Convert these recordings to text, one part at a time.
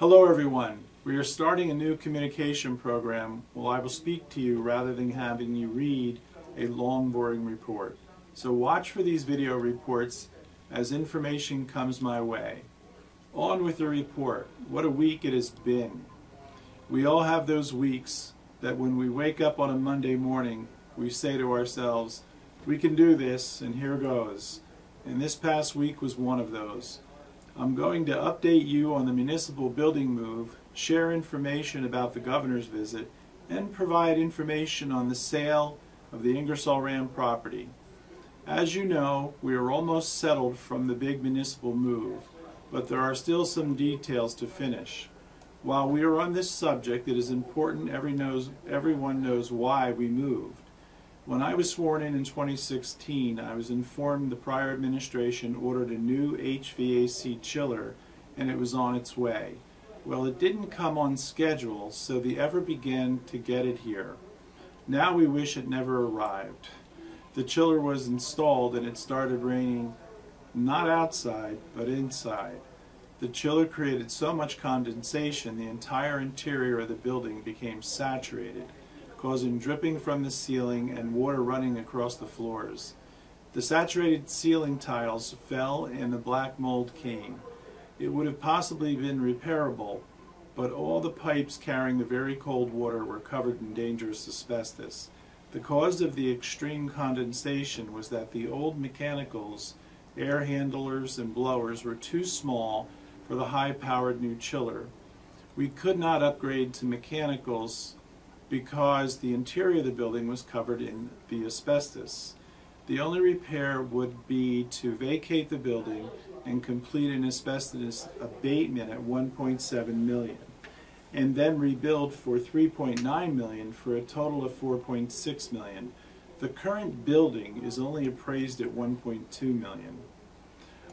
Hello everyone. We are starting a new communication program where I will speak to you rather than having you read a long, boring report. So watch for these video reports as information comes my way. On with the report. What a week it has been. We all have those weeks that when we wake up on a Monday morning, we say to ourselves, we can do this, and here goes. And this past week was one of those. I'm going to update you on the municipal building move, share information about the governor's visit, and provide information on the sale of the Ingersol Rand property. As you know, we are almost settled from the big municipal move, but there are still some details to finish. While we are on this subject, it is important everyone knows why we moved. When I was sworn in 2016, I was informed the prior administration ordered a new HVAC chiller and it was on its way. Well, it didn't come on schedule, so they ever began to get it here. Now we wish it never arrived. The chiller was installed and it started raining not outside, but inside. The chiller created so much condensation the entire interior of the building became saturated, causing dripping from the ceiling and water running across the floors. The saturated ceiling tiles fell and the black mold came. It would have possibly been repairable, but all the pipes carrying the very cold water were covered in dangerous asbestos. The cause of the extreme condensation was that the old mechanicals, air handlers, and blowers were too small for the high-powered new chiller. We could not upgrade to mechanicals because the interior of the building was covered in the asbestos. The only repair would be to vacate the building and complete an asbestos abatement at $1.7 million, and then rebuild for $3.9 million for a total of $4.6 million. The current building is only appraised at $1.2 million.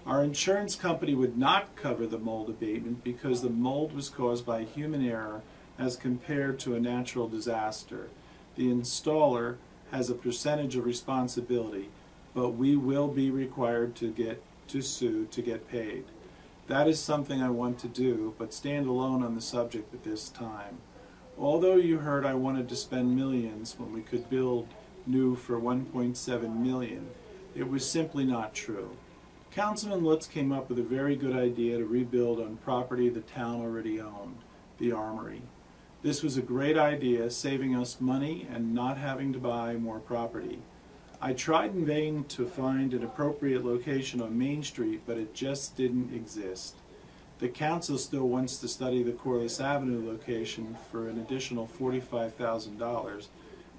Our insurance company would not cover the mold abatement because the mold was caused by human error as compared to a natural disaster. The installer has a percentage of responsibility, but we will be required to sue to get paid. That is something I want to do, but stand alone on the subject at this time. Although you heard I wanted to spend millions when we could build new for $1.7 million, it was simply not true. Councilman Lutz came up with a very good idea to rebuild on property the town already owned, the Armory. This was a great idea, saving us money and not having to buy more property. I tried in vain to find an appropriate location on Main Street, but it just didn't exist. The council still wants to study the Corliss Avenue location for an additional $45,000,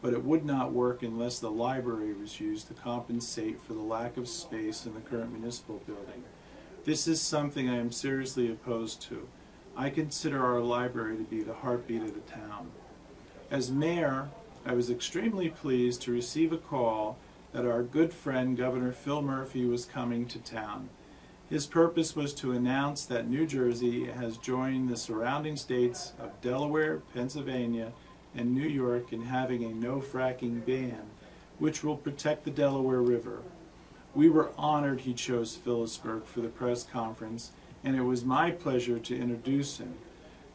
but it would not work unless the library was used to compensate for the lack of space in the current municipal building. This is something I am seriously opposed to. I consider our library to be the heartbeat of the town. As mayor, I was extremely pleased to receive a call that our good friend Governor Phil Murphy was coming to town. His purpose was to announce that New Jersey has joined the surrounding states of Delaware, Pennsylvania, and New York in having a no fracking ban, which will protect the Delaware River. We were honored he chose Phillipsburg for the press conference, and it was my pleasure to introduce him.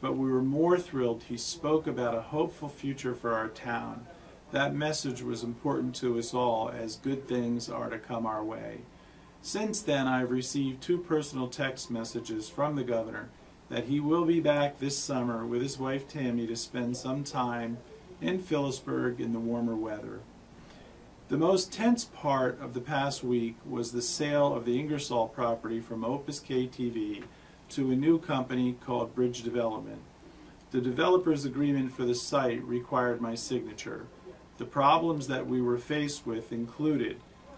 But we were more thrilled he spoke about a hopeful future for our town. That message was important to us all, as good things are to come our way. Since then, I've received 2 personal text messages from the governor that he will be back this summer with his wife Tammy to spend some time in Phillipsburg in the warmer weather. The most tense part of the past week was the sale of the Ingersol property from Opus KTV to a new company called Bridge Development. The developer's agreement for the site required my signature. The problems that we were faced with included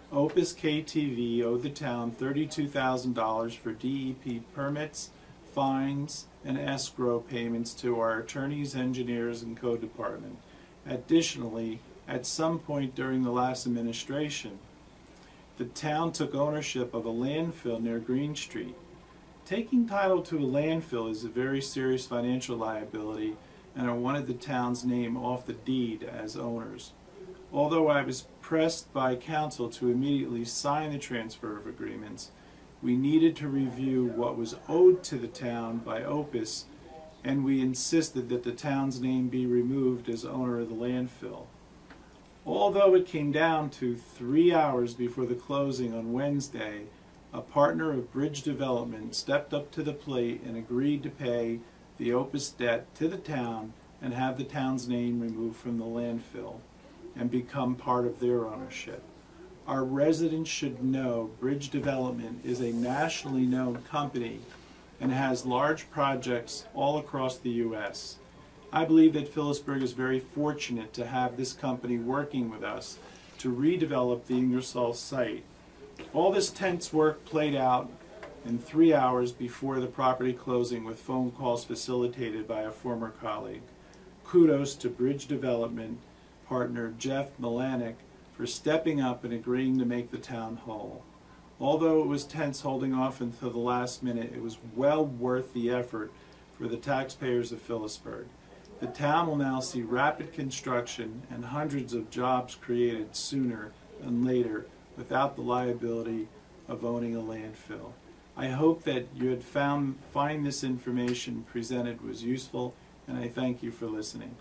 Opus KTV owed the town $32,000 for DEP permits, fines, and escrow payments to our attorneys, engineers, and code department. Additionally, at some point during the last administration, the town took ownership of a landfill near Green Street. Taking title to a landfill is a very serious financial liability, and I wanted the town's name off the deed as owners. Although I was pressed by council to immediately sign the transfer of agreements, we needed to review what was owed to the town by Opus and we insisted that the town's name be removed as owner of the landfill. Although it came down to 3 hours before the closing on Wednesday, a partner of Bridge Development stepped up to the plate and agreed to pay the Opus debt to the town and have the town's name removed from the landfill and become part of their ownership. Our residents should know Bridge Development is a nationally known company and has large projects all across the U.S. I believe that Phillipsburg is very fortunate to have this company working with us to redevelop the Ingersol site. All this tense work played out in 3 hours before the property closing with phone calls facilitated by a former colleague. Kudos to Bridge Development partner Jeff Milanick for stepping up and agreeing to make the town whole. Although it was tense holding off until the last minute, it was well worth the effort for the taxpayers of Phillipsburg. The town will now see rapid construction and hundreds of jobs created sooner than later without the liability of owning a landfill. I hope that you had find this information presented was useful, and I thank you for listening.